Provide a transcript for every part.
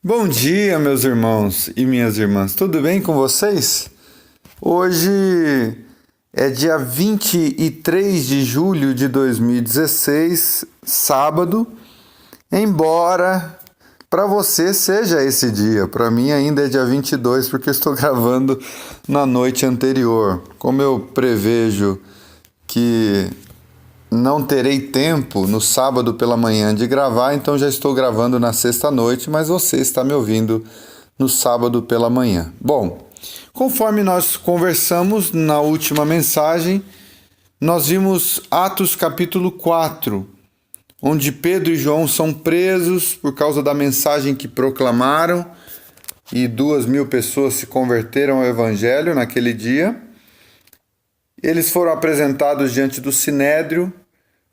Bom dia, meus irmãos e minhas irmãs. Tudo bem com vocês? Hoje é dia 23 de julho de 2016, sábado. Embora para você seja esse dia, para mim ainda é dia 22 porque eu estou gravando na noite anterior. Como eu prevejo que não terei tempo no sábado pela manhã de gravar, então já estou gravando na sexta-noite, mas você está me ouvindo no sábado pela manhã. Bom, conforme nós conversamos na última mensagem, nós vimos Atos capítulo 4, onde Pedro e João são presos por causa da mensagem que proclamaram e 2.000 pessoas se converteram ao Evangelho naquele dia. Eles foram apresentados diante do Sinédrio,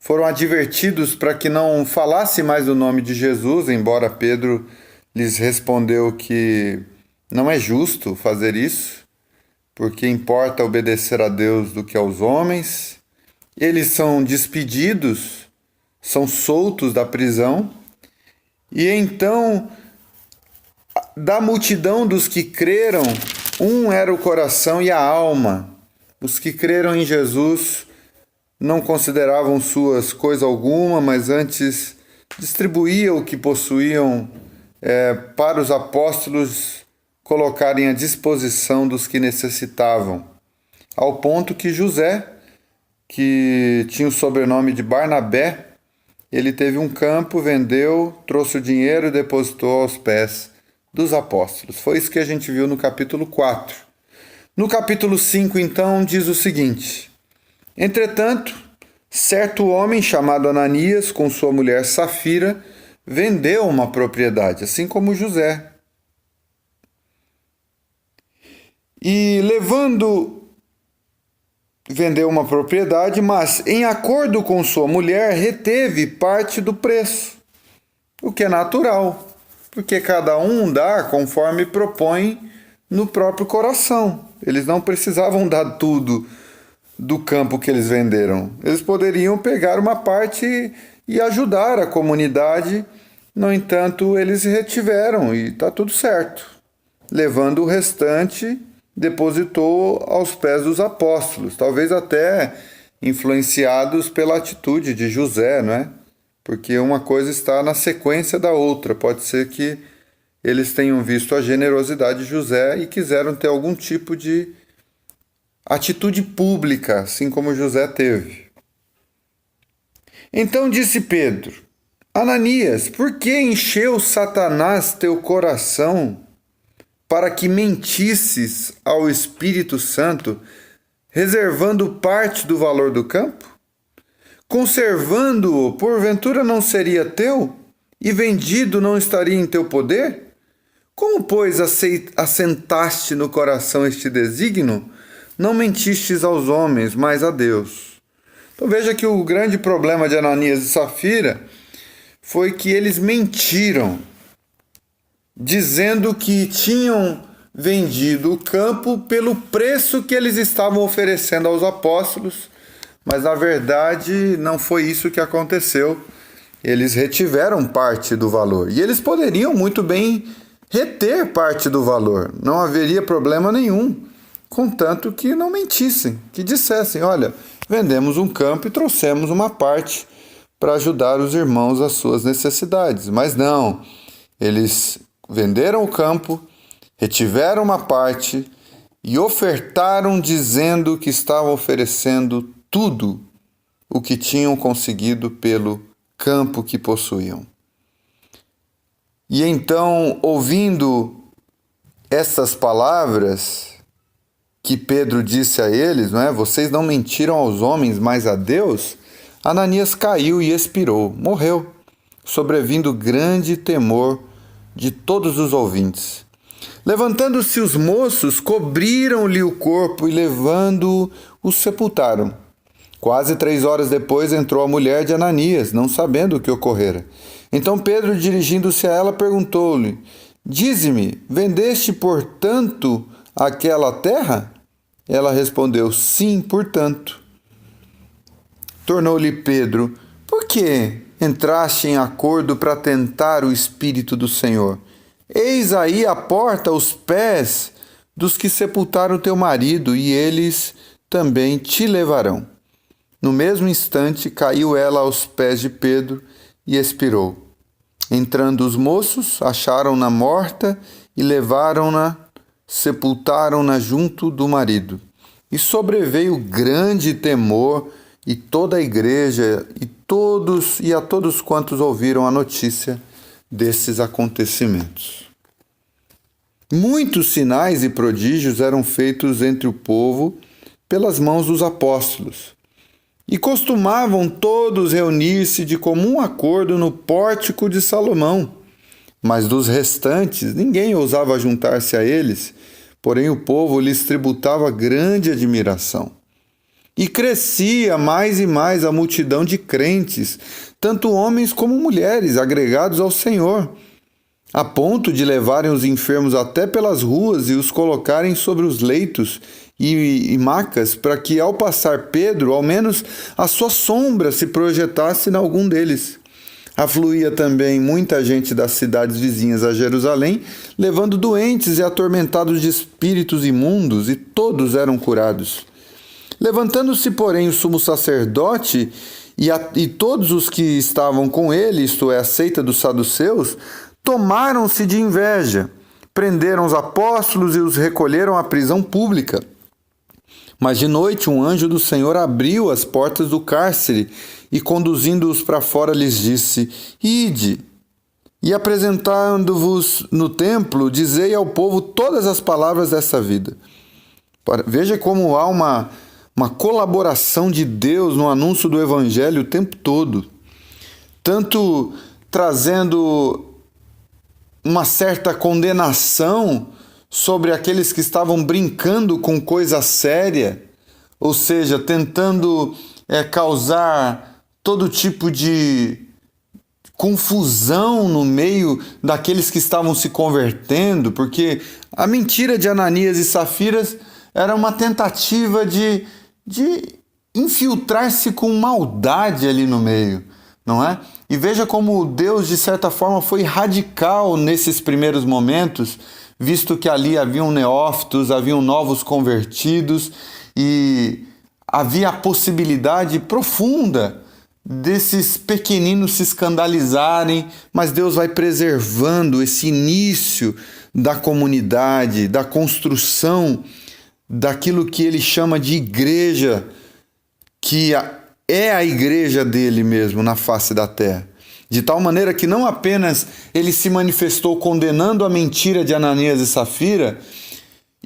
foram advertidos para que não falasse mais o nome de Jesus, embora Pedro lhes respondeu que não é justo fazer isso, porque importa obedecer a Deus do que aos homens. Eles são despedidos, são soltos da prisão, e então, da multidão dos que creram, um era o coração e a alma. Os que creram em Jesus não consideravam suas coisa alguma, mas antes distribuíam o que possuíam para os apóstolos colocarem à disposição dos que necessitavam. Ao ponto que José, que tinha o sobrenome de Barnabé, ele teve um campo, vendeu, trouxe o dinheiro e depositou aos pés dos apóstolos. Foi isso que a gente viu no capítulo 4. No capítulo 5, então, diz o seguinte: Entretanto, certo homem chamado Ananias, com sua mulher Safira, vendeu uma propriedade, assim como José. E vendeu uma propriedade, mas em acordo com sua mulher, reteve parte do preço, o que é natural, porque cada um dá conforme propõe no próprio coração. Eles não precisavam dar tudo do campo que eles venderam. Eles poderiam pegar uma parte e ajudar a comunidade. No entanto, eles retiveram e está tudo certo. Levando o restante, depositou aos pés dos apóstolos, talvez até influenciados pela atitude de José, não é? Porque uma coisa está na sequência da outra. Pode ser que eles tenham visto a generosidade de José e quiseram ter algum tipo de atitude pública, assim como José teve. Então disse Pedro: Ananias, por que encheu Satanás teu coração para que mentisses ao Espírito Santo, reservando parte do valor do campo? Conservando-o, porventura não seria teu? E vendido não estaria em teu poder? Como, pois, assentaste no coração este desígnio? Não mentistes aos homens, mas a Deus. Então veja que o grande problema de Ananias e Safira foi que eles mentiram, dizendo que tinham vendido o campo pelo preço que eles estavam oferecendo aos apóstolos, mas na verdade não foi isso que aconteceu. Eles retiveram parte do valor e eles poderiam muito bem reter parte do valor, não haveria problema nenhum, contanto que não mentissem, que dissessem: olha, vendemos um campo e trouxemos uma parte para ajudar os irmãos às suas necessidades. Mas não, eles venderam o campo, retiveram uma parte e ofertaram dizendo que estavam oferecendo tudo o que tinham conseguido pelo campo que possuíam. E então, ouvindo essas palavras que Pedro disse a eles, não é? Vocês não mentiram aos homens, mas a Deus. Ananias caiu e expirou, morreu, sobrevindo grande temor de todos os ouvintes. Levantando-se os moços, cobriram-lhe o corpo e, levando-o, o sepultaram. Quase 3 horas depois entrou a mulher de Ananias, não sabendo o que ocorrera. Então Pedro, dirigindo-se a ela, perguntou-lhe: Dize-me, vendeste, portanto, aquela terra? Ela respondeu: Sim, portanto. Tornou-lhe Pedro: Por que entraste em acordo para tentar o Espírito do Senhor? Eis aí a porta os pés dos que sepultaram teu marido, e eles também te levarão. No mesmo instante caiu ela aos pés de Pedro e expirou. Entrando os moços, acharam-na morta e levaram-na, sepultaram-na junto do marido. E sobreveio grande temor, e toda a igreja e a todos quantos ouviram a notícia desses acontecimentos. Muitos sinais e prodígios eram feitos entre o povo pelas mãos dos apóstolos. E costumavam todos reunir-se de comum acordo no pórtico de Salomão. Mas dos restantes, ninguém ousava juntar-se a eles, porém o povo lhes tributava grande admiração. E crescia mais e mais a multidão de crentes, tanto homens como mulheres, agregados ao Senhor, a ponto de levarem os enfermos até pelas ruas e os colocarem sobre os leitos e macas, para que, ao passar Pedro, ao menos a sua sombra se projetasse em algum deles. Afluía também muita gente das cidades vizinhas a Jerusalém, levando doentes e atormentados de espíritos imundos, e todos eram curados. Levantando-se, porém, o sumo sacerdote e todos os que estavam com ele, isto é, a seita dos saduceus, tomaram-se de inveja, prenderam os apóstolos e os recolheram à prisão pública. Mas de noite um anjo do Senhor abriu as portas do cárcere e, conduzindo-os para fora, lhes disse: Ide, e apresentando-vos no templo, dizei ao povo todas as palavras dessa vida. Veja como há uma colaboração de Deus no anúncio do Evangelho o tempo todo, tanto trazendo uma certa condenação sobre aqueles que estavam brincando com coisa séria, ou seja, tentando causar todo tipo de confusão no meio daqueles que estavam se convertendo, porque a mentira de Ananias e Safiras era uma tentativa de infiltrar-se com maldade ali no meio, não é? E veja como Deus, de certa forma, foi radical nesses primeiros momentos, visto que ali haviam neófitos, haviam novos convertidos e havia a possibilidade profunda desses pequeninos se escandalizarem, mas Deus vai preservando esse início da comunidade, da construção daquilo que ele chama de igreja, que é a igreja dele mesmo na face da terra. De tal maneira que não apenas ele se manifestou condenando a mentira de Ananias e Safira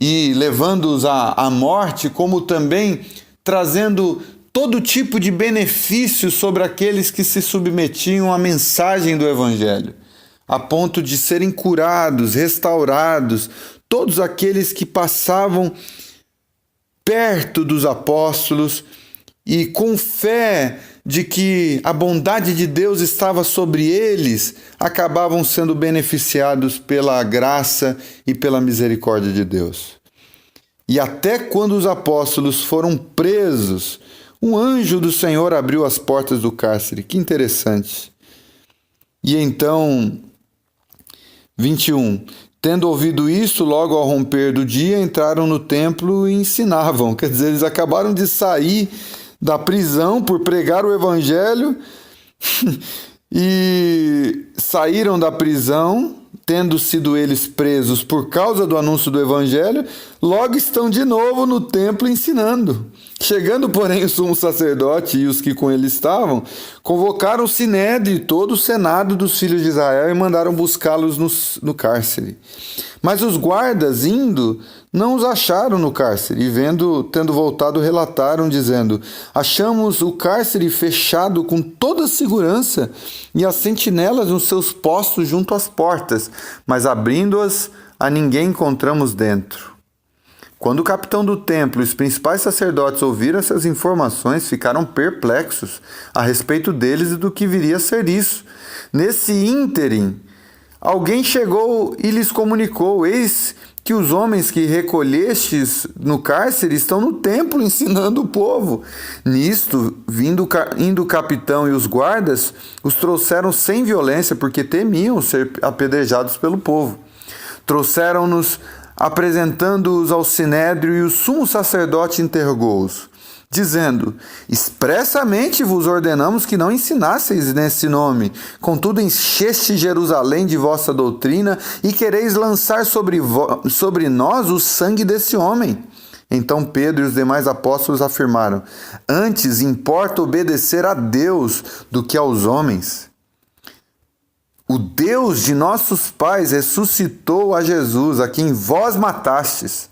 e levando-os à morte, como também trazendo todo tipo de benefício sobre aqueles que se submetiam à mensagem do Evangelho, a ponto de serem curados, restaurados, todos aqueles que passavam perto dos apóstolos e com fé de que a bondade de Deus estava sobre eles, acabavam sendo beneficiados pela graça e pela misericórdia de Deus. E até quando os apóstolos foram presos, um anjo do Senhor abriu as portas do cárcere. Que interessante. E então, 21. Tendo ouvido isso, logo ao romper do dia, entraram no templo e ensinavam. Quer dizer, eles acabaram de sair da prisão por pregar o Evangelho e saíram da prisão, tendo sido eles presos por causa do anúncio do Evangelho, logo estão de novo no templo ensinando. Chegando, porém, o sumo sacerdote e os que com ele estavam, convocaram o sinédrio e todo o senado dos filhos de Israel e mandaram buscá-los no cárcere. Mas os guardas, indo, não os acharam no cárcere, e tendo voltado, relataram, dizendo: achamos o cárcere fechado com toda segurança e as sentinelas nos seus postos junto às portas, mas abrindo-as, a ninguém encontramos dentro. Quando o capitão do templo e os principais sacerdotes ouviram essas informações, ficaram perplexos a respeito deles e do que viria a ser isso. Nesse ínterim, alguém chegou e lhes comunicou: eis que os homens que recolhestes no cárcere estão no templo ensinando o povo. Nisto, indo o capitão e os guardas, os trouxeram sem violência, porque temiam ser apedrejados pelo povo. Trouxeram-nos, apresentando-os ao sinédrio, e o sumo sacerdote interrogou-os, dizendo: expressamente vos ordenamos que não ensinasseis nesse nome. Contudo, encheste Jerusalém de vossa doutrina e quereis lançar sobre nós o sangue desse homem. Então Pedro e os demais apóstolos afirmaram: antes importa obedecer a Deus do que aos homens. O Deus de nossos pais ressuscitou a Jesus, a quem vós matastes,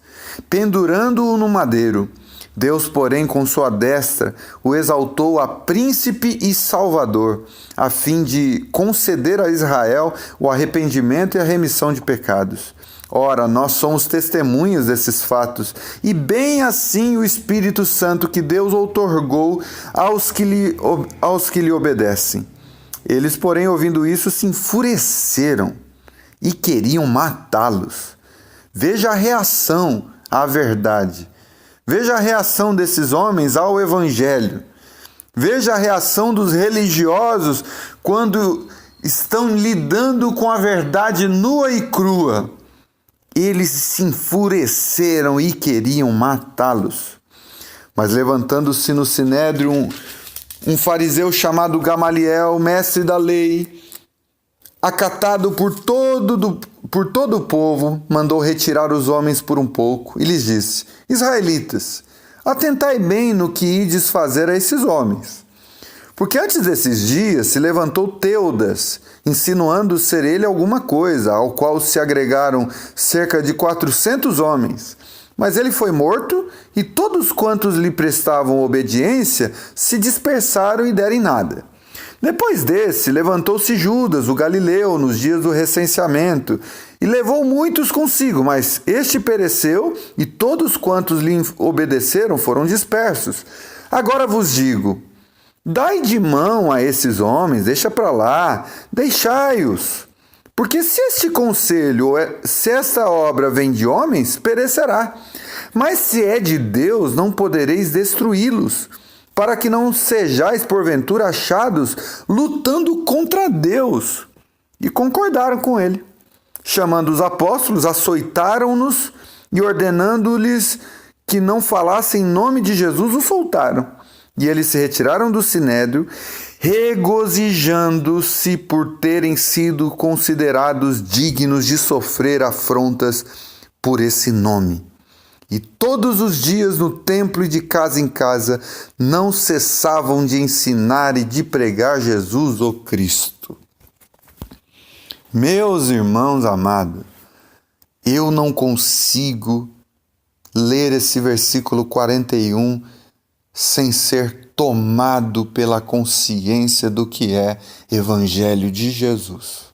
pendurando-o no madeiro. Deus, porém, com sua destra, o exaltou a príncipe e salvador, a fim de conceder a Israel o arrependimento e a remissão de pecados. Ora, nós somos testemunhas desses fatos, e bem assim o Espírito Santo que Deus outorgou aos que lhe obedecem. Eles, porém, ouvindo isso, se enfureceram e queriam matá-los. Veja a reação à verdade. Veja a reação desses homens ao Evangelho. Veja a reação dos religiosos quando estão lidando com a verdade nua e crua. Eles se enfureceram e queriam matá-los. Mas levantando-se no sinédrio um fariseu chamado Gamaliel, mestre da lei, acatado por todo o povo, mandou retirar os homens por um pouco e lhes disse: israelitas, atentai bem no que ides fazer a esses homens. Porque antes desses dias se levantou Teudas, insinuando ser ele alguma coisa, ao qual se agregaram cerca de 400 homens. Mas ele foi morto, e todos quantos lhe prestavam obediência se dispersaram e deram em nada. Depois desse, levantou-se Judas, o galileu, nos dias do recenseamento, e levou muitos consigo, mas este pereceu, e todos quantos lhe obedeceram foram dispersos. Agora vos digo: dai de mão a esses homens, deixa para lá, deixai-os. Porque se este conselho, se esta obra vem de homens, perecerá. Mas se é de Deus, não podereis destruí-los, para que não sejais porventura achados lutando contra Deus. E concordaram com ele. Chamando os apóstolos, açoitaram-nos e ordenando-lhes que não falassem em nome de Jesus, o soltaram. E eles se retiraram do sinédrio, regozijando-se por terem sido considerados dignos de sofrer afrontas por esse nome. E todos os dias no templo e de casa em casa não cessavam de ensinar e de pregar Jesus, o Cristo. Meus irmãos amados, eu não consigo ler esse versículo 41 sem ser tomado pela consciência do que é Evangelho de Jesus.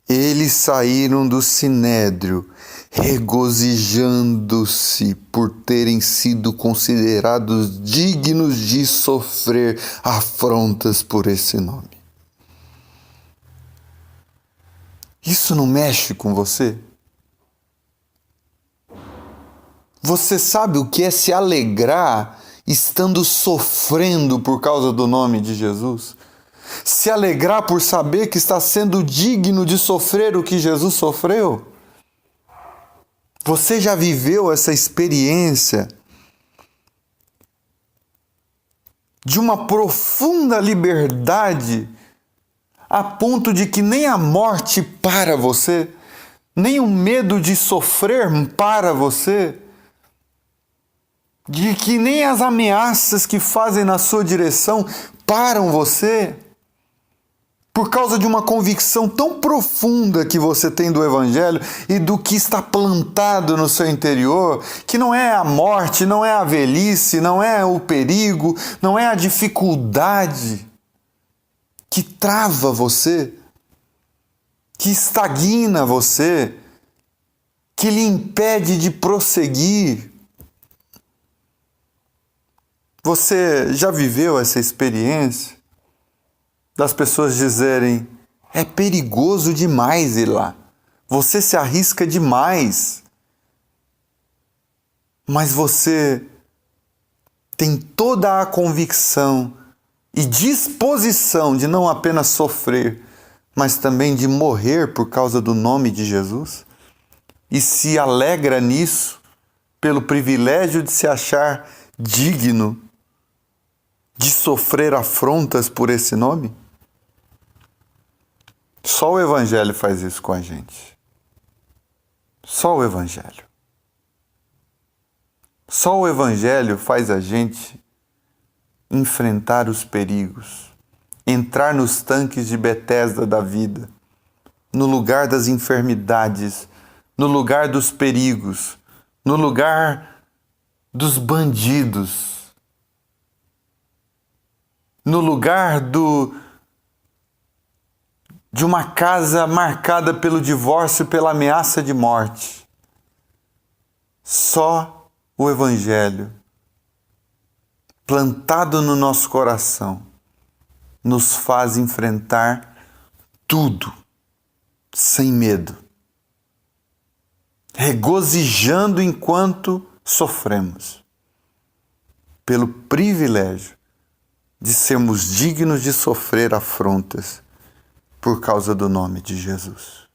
Eles saíram do sinédrio regozijando-se por terem sido considerados dignos de sofrer afrontas por esse nome. Isso não mexe com você? Você sabe o que é se alegrar estando sofrendo por causa do nome de Jesus? Se alegrar por saber que está sendo digno de sofrer o que Jesus sofreu? Você já viveu essa experiência de uma profunda liberdade a ponto de que nem a morte para você, nem o medo de sofrer para você, de que nem as ameaças que fazem na sua direção param você, por causa de uma convicção tão profunda que você tem do Evangelho e do que está plantado no seu interior, que não é a morte, não é a velhice, não é o perigo, não é a dificuldade que trava você, que estagna você, que lhe impede de prosseguir. Você já viveu essa experiência das pessoas dizerem: é perigoso demais ir lá, você se arrisca demais, mas você tem toda a convicção e disposição de não apenas sofrer, mas também de morrer por causa do nome de Jesus, e se alegra nisso, pelo privilégio de se achar digno de sofrer afrontas por esse nome? Só o Evangelho faz isso com a gente. Só o Evangelho. Só o Evangelho faz a gente enfrentar os perigos, entrar nos tanques de Betesda da vida, no lugar das enfermidades, no lugar dos perigos, no lugar dos bandidos, no lugar de uma casa marcada pelo divórcio e pela ameaça de morte. Só o Evangelho, plantado no nosso coração, nos faz enfrentar tudo sem medo, regozijando enquanto sofremos, pelo privilégio de sermos dignos de sofrer afrontas por causa do nome de Jesus.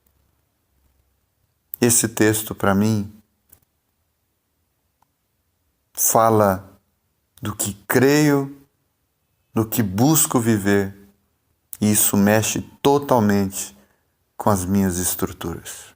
Esse texto, para mim, fala do que creio, do que busco viver, e isso mexe totalmente com as minhas estruturas.